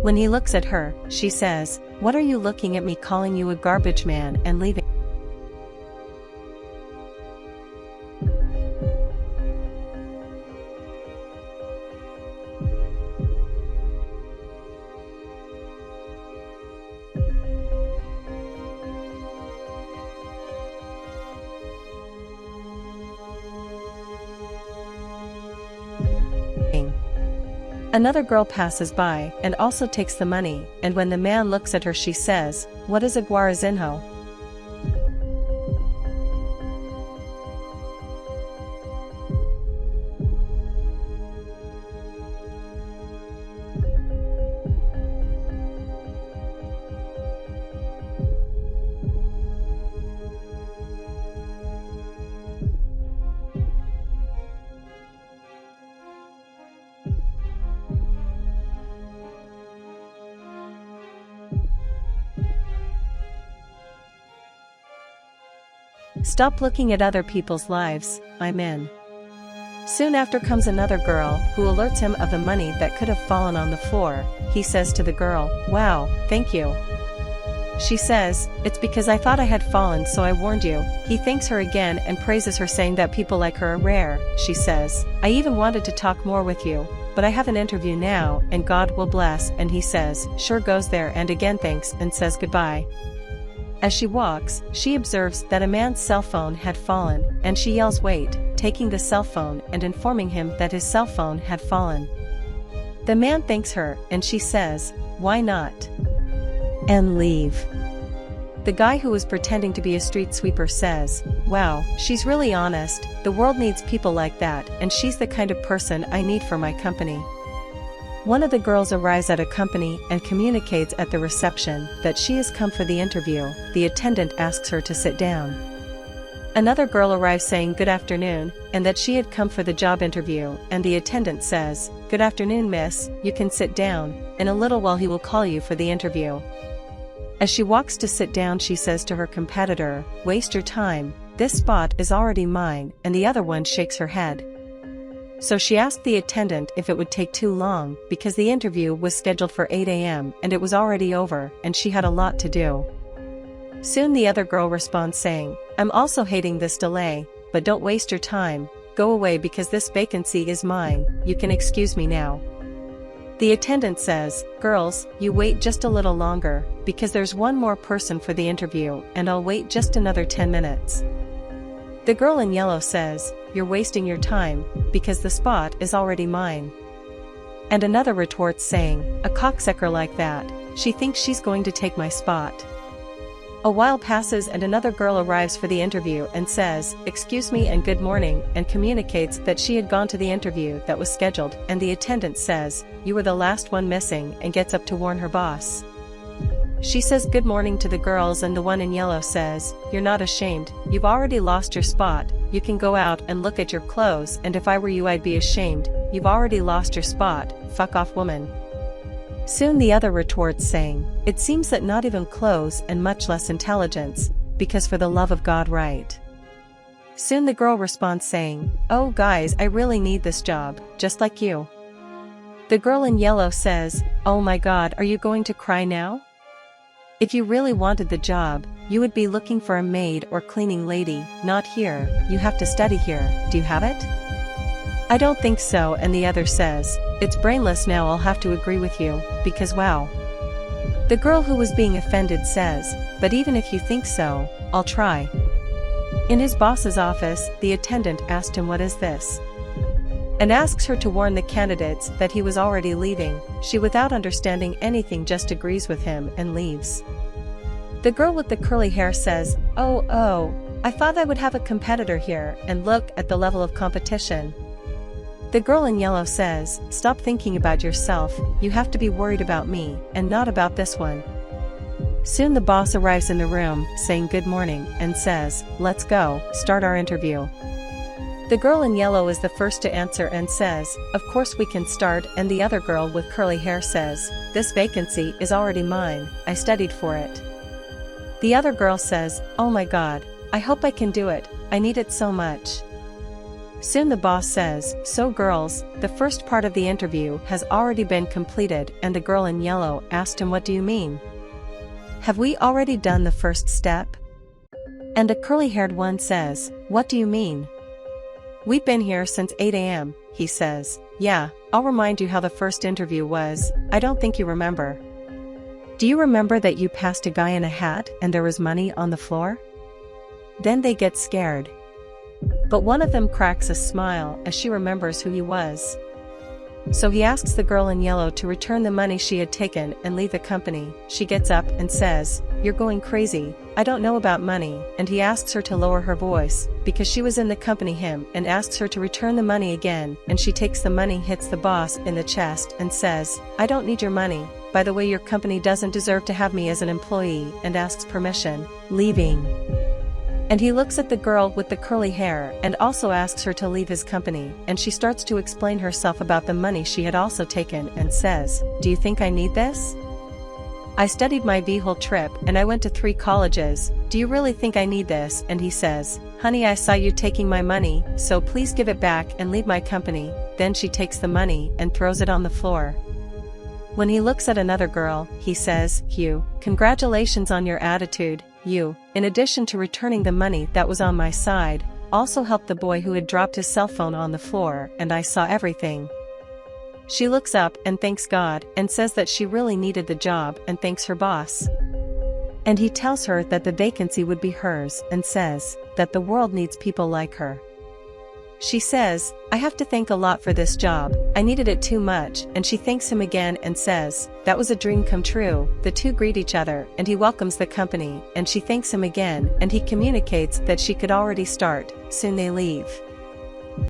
When he looks at her, she says, "What are you looking at me calling you a garbage man and leaving?" Another girl passes by and also takes the money, and when the man looks at her she says, "What is a guarazinho?" Stop looking at other people's lives, I'm in. Soon after comes another girl, who alerts him of the money that could have fallen on the floor. He says to the girl, "Wow, thank you." She says, "It's because I thought I had fallen so I warned you." He thanks her again and praises her, saying that people like her are rare. She says, "I even wanted to talk more with you, but I have an interview now and God will bless," and he says, "Sure," goes there and again thanks and says goodbye. As she walks, she observes that a man's cell phone had fallen, and she yells "Wait," taking the cell phone and informing him that his cell phone had fallen. The man thanks her, and she says, "Why not?" and leave. The guy who was pretending to be a street sweeper says, "Wow, she's really honest. The world needs people like that, and she's the kind of person I need for my company." One of the girls arrives at a company and communicates at the reception that she has come for the interview. The attendant asks her to sit down. Another girl arrives saying good afternoon, and that she had come for the job interview, and the attendant says, "Good afternoon, miss, you can sit down. In a little while he will call you for the interview." As she walks to sit down she says to her competitor, "Waste your time, this spot is already mine," and the other one shakes her head. So she asked the attendant if it would take too long, because the interview was scheduled for 8 a.m. and it was already over, and she had a lot to do. Soon the other girl responds saying, "I'm also hating this delay, but don't waste your time, go away because this vacancy is mine, you can excuse me now." The attendant says, "Girls, you wait just a little longer, because there's one more person for the interview, and I'll wait just another 10 minutes. The girl in yellow says, "You're wasting your time, because the spot is already mine." And another retorts saying, "A cocksucker like that, she thinks she's going to take my spot." A while passes and another girl arrives for the interview and says, "Excuse me and good morning," and communicates that she had gone to the interview that was scheduled, and the attendant says, "You were the last one missing," and gets up to warn her boss. She says good morning to the girls and the one in yellow says, "You're not ashamed, you've already lost your spot, you can go out and look at your clothes, and if I were you I'd be ashamed, you've already lost your spot, fuck off woman." Soon the other retorts saying, "It seems that not even clothes and much less intelligence, because for the love of God right." Soon the girl responds saying, "Oh guys, I really need this job, just like you." The girl in yellow says, "Oh my God, are you going to cry now? If you really wanted the job, you would be looking for a maid or cleaning lady, not here, you have to study here, do you have it?" "I don't think so," and the other says, "It's brainless now, I'll have to agree with you, because wow." The girl who was being offended says, "But even if you think so, I'll try." In his boss's office, the attendant asked him what is this, and asks her to warn the candidates that he was already leaving. She, without understanding anything, just agrees with him and leaves. The girl with the curly hair says, Oh, I thought I would have a competitor here, and look at the level of competition." The girl in yellow says, "Stop thinking about yourself, you have to be worried about me, and not about this one." Soon the boss arrives in the room, saying good morning, and says, "Let's go, start our interview." The girl in yellow is the first to answer and says, "Of course we can start," and the other girl with curly hair says, "This vacancy is already mine, I studied for it." The other girl says, "Oh my God, I hope I can do it, I need it so much." Soon the boss says, "So girls, the first part of the interview has already been completed," and the girl in yellow asked him, "What do you mean? Have we already done the first step?" And the curly-haired one says, "What do you mean?" "We've been here since 8 a.m., he says. "Yeah, I'll remind you how the first interview was, I don't think you remember. Do you remember that you passed a guy in a hat and there was money on the floor?" Then they get scared. But one of them cracks a smile as she remembers who he was. So he asks the girl in yellow to return the money she had taken and leave the company. She gets up and says, "You're going crazy, I don't know about money," and he asks her to lower her voice, because she was in the company hymn, and asks her to return the money again, and she takes the money, hits the boss in the chest, and says, "I don't need your money, by the way your company doesn't deserve to have me as an employee," and asks permission, leaving. And he looks at the girl with the curly hair and also asks her to leave his company, and she starts to explain herself about the money she had also taken and says, "Do you think I need this? I studied my whole trip and I went to 3 colleges, do you really think I need this?" And he says, "Honey, I saw you taking my money, so please give it back and leave my company." Then she takes the money and throws it on the floor. When he looks at another girl, he says, "Hugh, congratulations on your attitude. You, in addition to returning the money that was on my side, also helped the boy who had dropped his cell phone on the floor, and I saw everything." She looks up and thanks God and says that she really needed the job and thanks her boss. And he tells her that the vacancy would be hers and says that the world needs people like her. She says, "I have to thank a lot for this job, I needed it too much," and she thanks him again and says, "That was a dream come true." The two greet each other and he welcomes the company, and she thanks him again and he communicates that she could already start. Soon they leave.